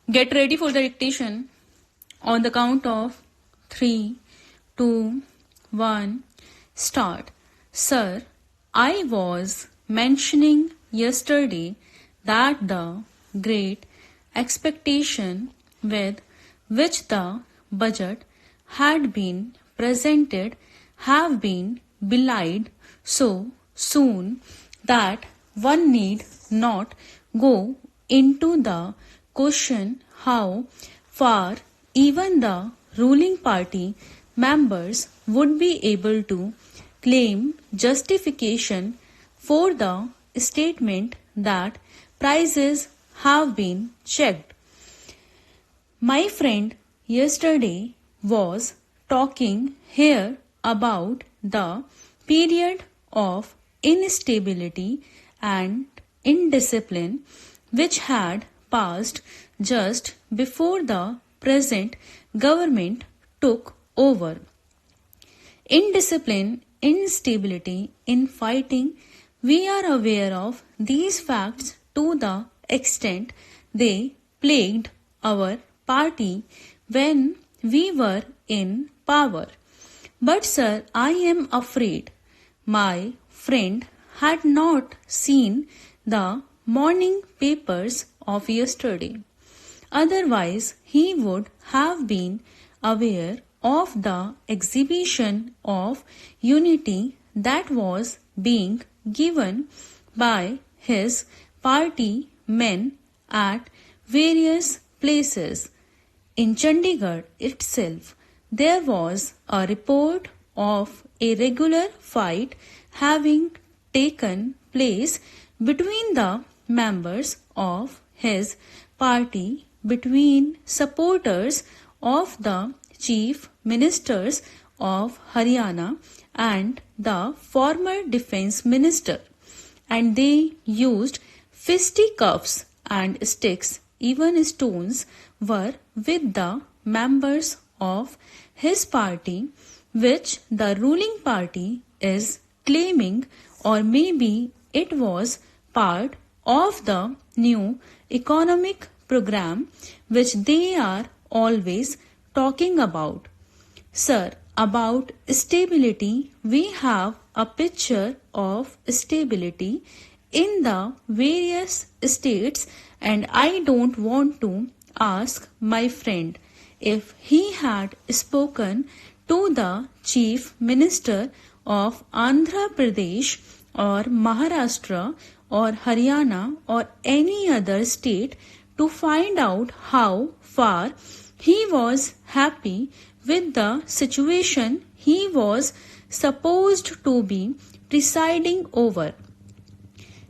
Get ready for the dictation on the count of 3, 2, 1. Start. Sir, I was mentioning yesterday that the great expectation with which the budget had been presented have been belied so soon that one need not go into the question how far even the ruling party members would be able to claim justification for the statement that prices have been checked. My friend yesterday was talking here about the period of instability and indiscipline which had passed just before the present government took over. Indiscipline, instability in fighting, we are aware of these facts to the extent they plagued our party when we were in power. But sir, I am afraid my friend had not seen the morning papers of yesterday. Otherwise, he would have been aware of the exhibition of unity that was being given by his party men at various places. In Chandigarh itself, there was a report of a regular fight having taken place between the members of his party, between supporters of the Chief Ministers of Haryana and the former Defence Minister, and they used fisticuffs and sticks, even stones were with the members of his party, which the ruling party is claiming, or maybe it was part of the new economic program which they are always talking about. Sir, about stability, we have a picture of stability in the various states, and I don't want to ask my friend if he had spoken to the Chief Minister of Andhra Pradesh or Maharashtra or Haryana or any other state to find out how far he was happy with the situation he was supposed to be presiding over.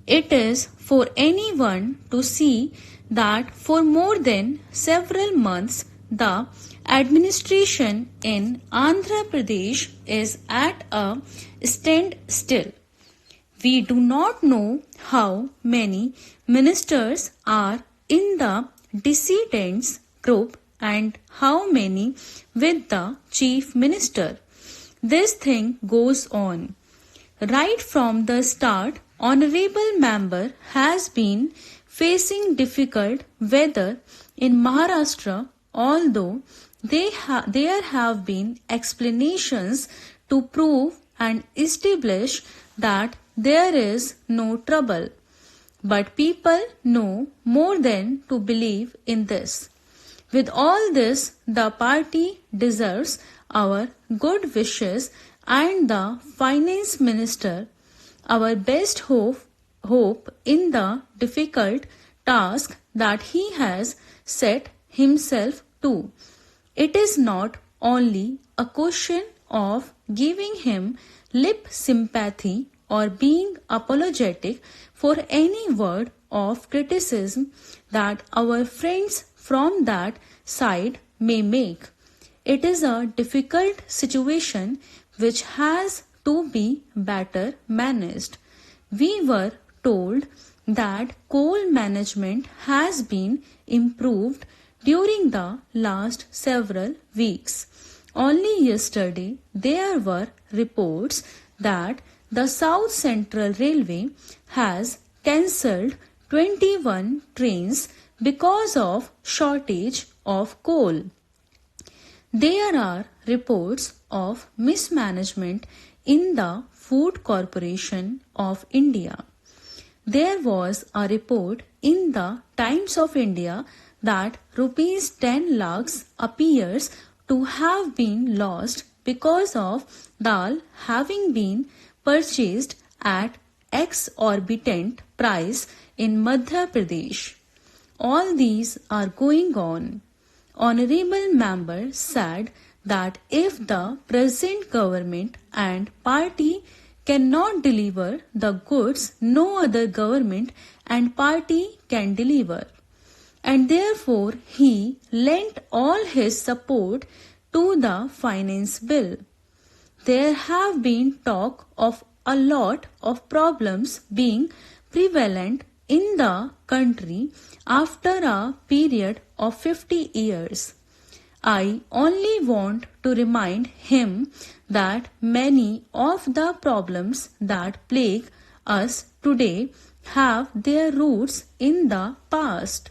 It is for anyone to see that for more than several months the administration in Andhra Pradesh is at a standstill. We do not know how many ministers are in the dissidents group and how many with the chief minister. This thing goes on. Right from the start, Honorable Member has been facing difficult weather in Maharashtra, although there have been explanations to prove and establish that there is no trouble. But people know more than to believe in this. With all this, the party deserves our good wishes and the finance minister our best hope in the difficult task that he has set himself to. It is not only a question of giving him lip sympathy or being apologetic for any word of criticism that our friends from that side may make. It is a difficult situation which has to be better managed. We were told that coal management has been improved during the last several weeks. Only yesterday there were reports that the South Central Railway has cancelled 21 trains because of shortage of coal. There are reports of mismanagement in the Food Corporation of India. There was a report in the Times of India that rupees 10 lakhs appears to have been lost because of dal having been purchased at exorbitant price in Madhya Pradesh. All these are going on. Honorable member said that if the present government and party cannot deliver the goods no other government and party can deliver, and therefore he lent all his support to the finance bill. There have been talk of a lot of problems being prevalent in the country after a period of 50 years. I only want to remind him that many of the problems that plague us today have their roots in the past.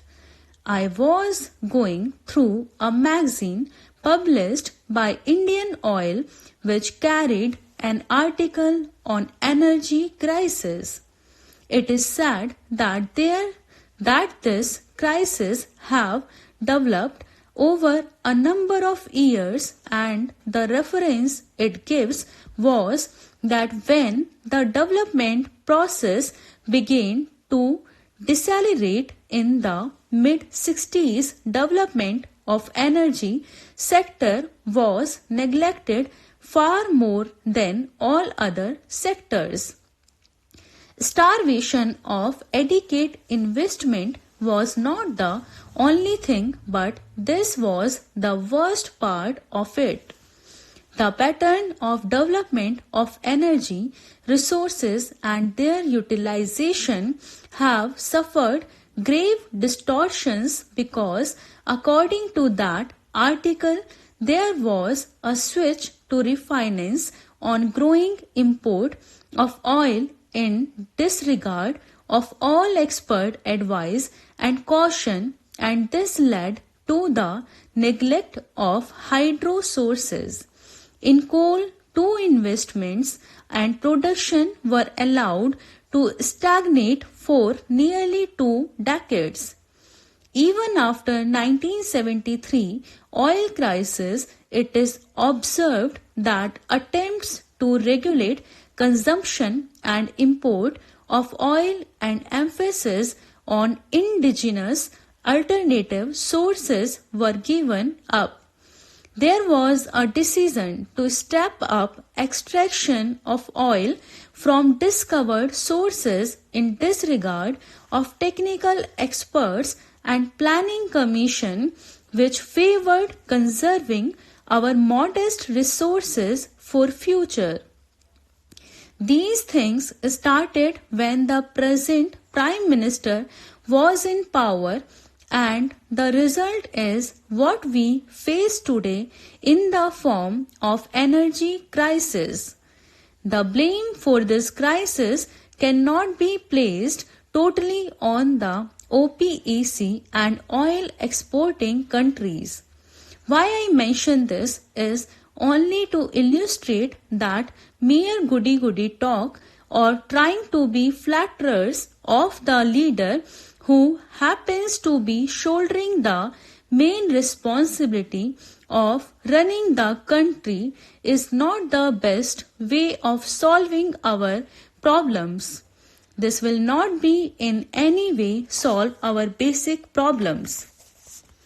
I was going through a magazine published by Indian Oil which carried an article on energy crisis. It is sad that this crisis have developed over a number of years, and the reference it gives was that when the development process began to decelerate in the mid-60s, development of energy sector was neglected far more than all other sectors. Starvation of adequate investment was not the only thing, but this was the worst part of it. The pattern of development of energy resources and their utilization have suffered grave distortions because, according to that article, there was a switch to refinance on growing import of oil in disregard of all expert advice and caution, and this led to the neglect of hydro sources. In coal, two investments and production were allowed to stagnate for nearly 2 decades. Even after 1973 oil crisis, it is observed that attempts to regulate consumption and import of oil and emphasis on indigenous alternative sources were given up. There was a decision to step up extraction of oil from discovered sources in disregard of technical experts and planning commission, which favored conserving our modest resources for future. These things started when the present Prime Minister was in power, and the result is what we face today in the form of energy crisis. The blame for this crisis cannot be placed totally on the OPEC and oil exporting countries. Why I mention this is only to illustrate that mere goody-goody talk or trying to be flatterers of the leader who happens to be shouldering the main responsibility of running the country is not the best way of solving our problems. This will not be in any way solve our basic problems.